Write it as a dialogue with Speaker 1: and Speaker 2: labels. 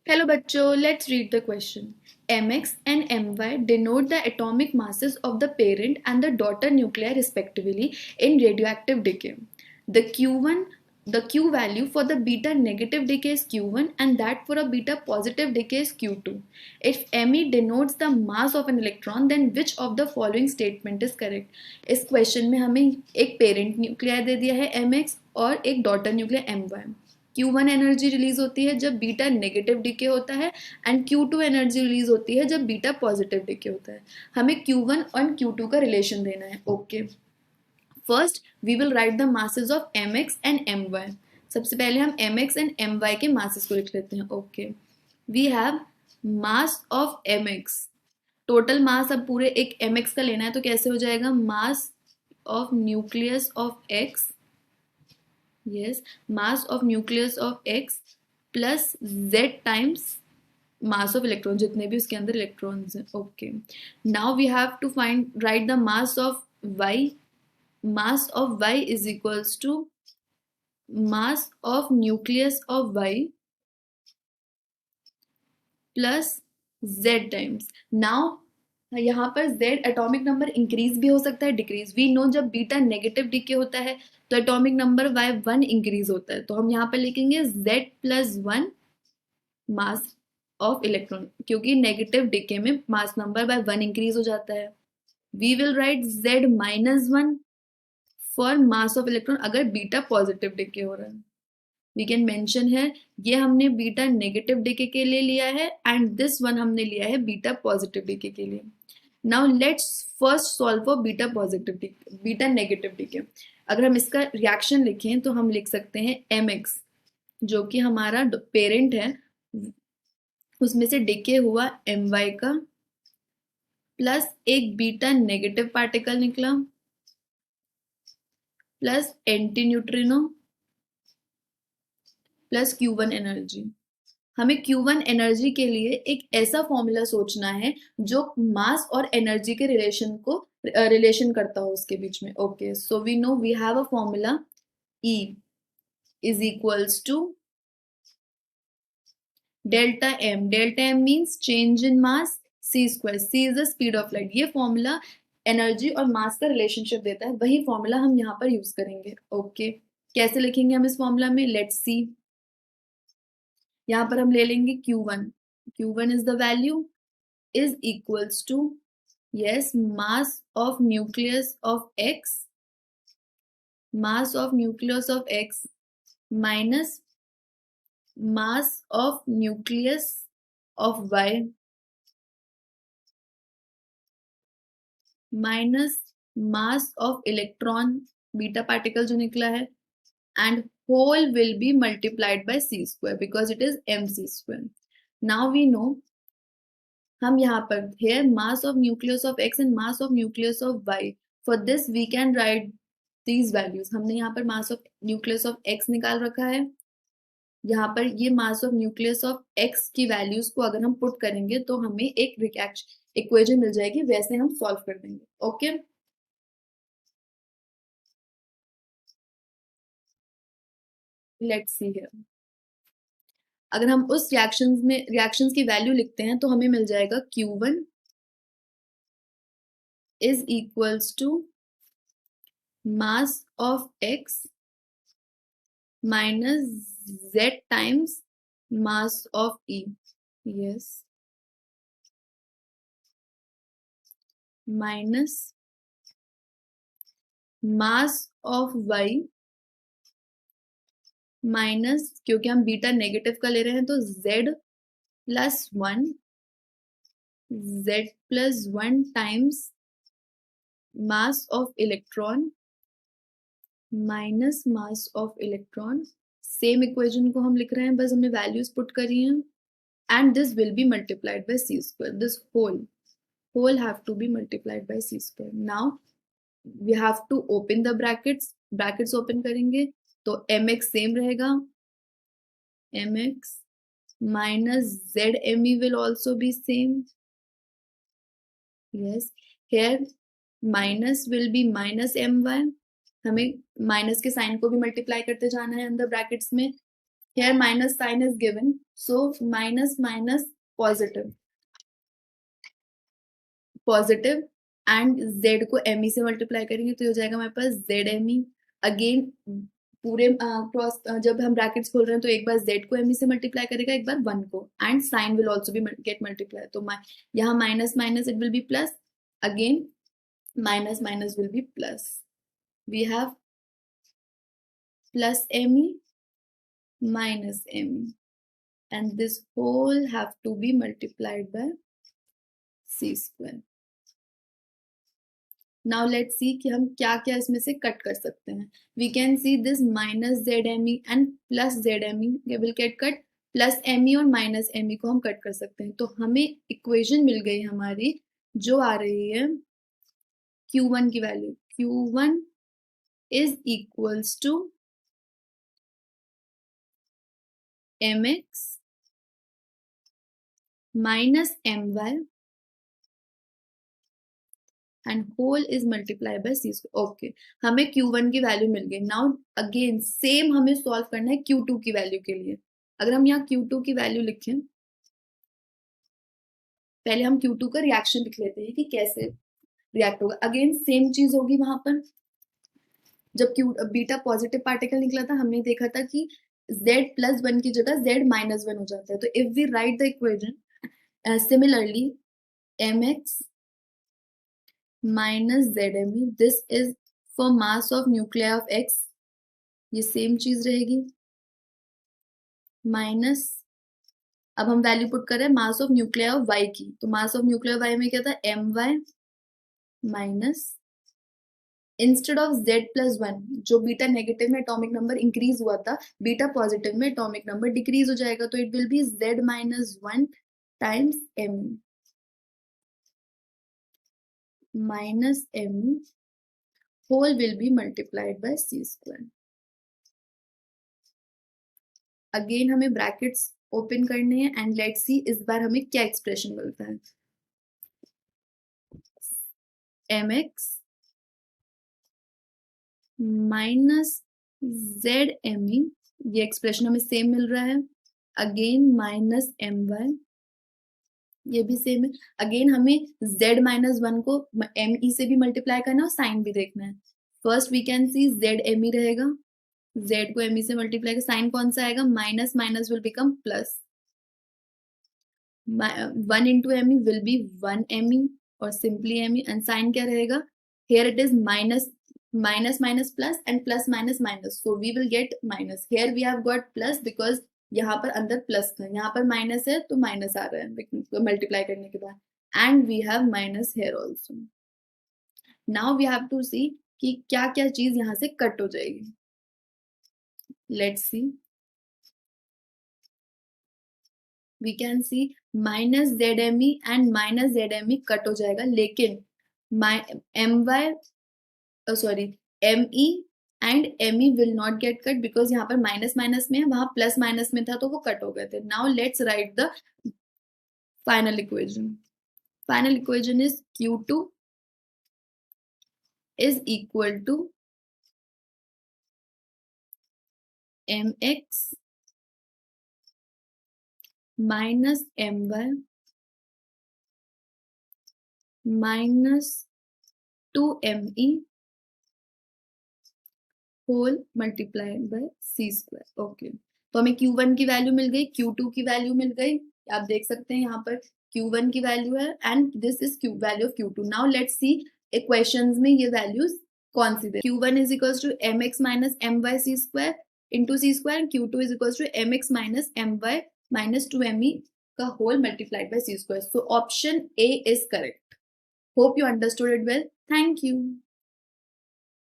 Speaker 1: Hello bachcho, let's read the question. Mx and My denote the atomic masses of the parent and the daughter nuclei respectively in radioactive decay. The Q value for the beta negative decay is Q1 and that for a beta positive decay is Q2. If Me denotes the mass of an electron, then which of the following statement is correct? इस question में हमें एक parent nuclei दे दिया है Mx और एक daughter nuclei My. Q1 energy release होती है जब बीटा नेगेटिव डिके होता है एंड Q2 एनर्जी रिलीज होती है जब बीटा पॉजिटिव डिके होता है. हमें Q1 और Q2 का रिलेशन देना है. Okay, first we will write the masses of Mx and My. सबसे पहले हम Mx एंड My के मासेस को लिख लेते हैं. Okay, we have mass of Mx. Total mass अब पूरे एक Mx का लेना है तो कैसे हो जाएगा? Mass of nucleus of X, yes, mass of nucleus of X plus Z times mass of electron, जितने भी उसके अंदर electrons हैं. Okay, now we have to write the mass of Y. Mass of Y is equals to mass of nucleus of Y plus Z times. Now यहाँ पर Z atomic number increase भी हो सकता है, डिक्रीज. वी नो जब beta negative decay होता है तो एटॉमिक नंबर Y1 इंक्रीज होता है, तो हम यहाँ पर लिखेंगे Z plus 1 mass of electron, क्योंकि नेगेटिव डिके में मास नंबर by 1 इंक्रीज हो जाता है. We will write Z minus 1 for mass of electron अगर बीटा पॉजिटिव डिके हो रहा है. वी कैन मेंशन है ये हमने बीटा नेगेटिव डिके के लिए लिया है एंड दिस वन हमने लिया है बीटा पॉजिटिव डिके के लिए. Now let's first solve for beta positive decay, beta negative decay. अगर हम इसका रिएक्शन लिखें तो हम लिख सकते हैं Mx जो कि हमारा पेरेंट है, उसमें से डिके हुआ My का प्लस एक बीटा नेगेटिव पार्टिकल निकला plus anti neutrino plus Q1 energy. हमें Q1 एनर्जी के लिए एक ऐसा फॉर्मूला सोचना है जो मास और एनर्जी के रिलेशन करता हो उसके बीच में. Okay, so we know we have a formula E is equals to delta M. Delta M means change in mass, C square. C is the speed of light. ये फॉर्मूला एनर्जी और mass का relationship देता है, वही formula हम यहाँ पर use करेंगे. ओके, कैसे लिखेंगे हम इस फॉर्मूला में? Let's see. यहाँ पर हम ले लेंगे Q1. Q1 is the value is equals to, yes, mass of nucleus of X, mass of nucleus of X minus mass of nucleus of Y minus mass of electron beta particle जो निकला है, and whole will be multiplied by C square because it is mc square. Now we know हम यहाँ पर here mass of nucleus of X and mass of nucleus of Y. For this we can write these values. हमने यहाँ पर mass of nucleus of X निकाल रखा है. यहाँ पर ये mass of nucleus of X की values को अगर हम पुट करेंगे तो हमें एक इक्वेशन मिल जाएगी, वैसे हम सॉल्व कर देंगे. Okay, let's see here. अगर हम उस रिएक्शंस की वैल्यू लिखते हैं तो हमें मिल जाएगा Q1 is equals to mass of X minus Z times mass of E. Yes, minus mass of Y minus, क्योंकि हम बीटा नेगेटिव का ले रहे हैं तो Z plus 1 Z plus 1 times mass of electron minus mass of electron. Same equation को हम लिख रहे हैं, बस हमने वैल्यूज पुट करी हैं. And this will be multiplied by C square. This whole have to be multiplied by C square. Now we have to open the brackets open करेंगे तो Mx सेम रहेगा, Mx minus Zme will also be same. Yes, here minus will be minus My. हमें minus के sign को भी multiply करते जाना है अंदर ब्रैकेट्स में. here minus sign is given, so minus minus positive, positive and z को me से मल्टीप्लाई करेंगे तो हो जाएगा हमारे पास zme। अगेन पूरे क्रॉस जब हम ब्रैकेट्स खोल रहे हैं तो एक बार z को me से मल्टीप्लाई करेगा, एक बार 1 को, and sign will also be get multiply. तो यहाँ minus minus it will be plus, again minus minus will be plus. We have plus me minus me and this whole have to be multiplied by c square। Now let's सी कि हम क्या क्या इसमें से cut कर सकते हैं। We can see this minus Z M E and plus Z M E will get cut, plus M E और माइनस एम ई को हम कट कर सकते हैं। तो हमें इक्वेशन मिल गई हमारी जो आ रही है Q1 की value, Q1 is equals to mx minus my and whole is multiplied by c square। Okay, हमें Q1 की वैल्यू मिल गई। नाउ अगेन सेम हमें सॉल्व करना है Q2 की वैल्यू के लिए। अगर हम यहाँ Q2 की वैल्यू लिखें, पहले हम Q2 का रिएक्शन लिख लेते हैं कि कैसे रिएक्ट होगा। अगेन सेम चीज होगी वहां पर, जब बीटा पॉजिटिव पार्टिकल निकला था हमने देखा था कि z प्लस 1 की जगह z माइनस 1 हो जाता है। तो if we write the equation similarly mx minus ZME, this is for mass of nuclear of X, ये सेम चीज रहेगी, माइनस अब हम वैल्यू पुट कर रहे हैं मास ऑफ न्यूक्लियर ऑफ Y की। तो मास ऑफ न्यूक्लियर Y में क्या था, my minus instead of Z plus 1, जो बीटा नेगेटिव में एटॉमिक नंबर इंक्रीज हुआ था, बीटा पॉजिटिव में एटॉमिक नंबर डिक्रीज हो जाएगा। तो it will B Z minus 1 times ME minus ME whole will be multiplied by c square। Again हमें brackets open करने हैं एंड लेट्स सी इस बार हमें क्या एक्सप्रेशन मिलता है। mx माइनस ZME, ये एक्सप्रेशन हमें सेम मिल रहा है। अगेन माइनस my, ये भी सेम है। अगेन हमें z माइनस 1 को me से भी मल्टीप्लाई करना है और साइन भी देखना है। First we can see ZME रहेगा, z को me से मल्टीप्लाई कर, साइन कौन सा आएगा, minus minus will become plus, 1 into me will be 1 me और सिंपली me, एंड साइन क्या रहेगा, here it is minus minus minus plus and plus minus minus, so we will get minus। here we have got plus because यहाँ पर अंदर plus था, यहाँ पर minus है तो माइनस आ रहा है मल्टीप्लाई करने के बाद, and we have minus here also. Now we have to see कि क्या क्या चीज यहाँ से कट हो जाएगी। Let's see, we can see minus ZME and minus ZME cut हो जाएगा, लेकिन ME and ME will not get cut because यहाँ पर माइनस माइनस में है, वहां प्लस माइनस में था तो वो कट हो गए थे। Now let's write the final equation. Final equation is Q2 is equal to mx minus my minus 2me whole multiplied by c square. Okay, तो हमें Q1 की वैल्यू मिल गई, Q2 की वैल्यू मिल गई, आप देख सकते हैं यहाँ पर Q1 की वैल्यू है and this is value of Q2। Now let's see equations में ये वैल्यूज कौन सी दे। Q1 is equals to mx minus my c square into c square and Q2 is equals to mx minus my minus 2me का whole multiplied by c square. So option A is correct. Hope you understood it well. Thank you.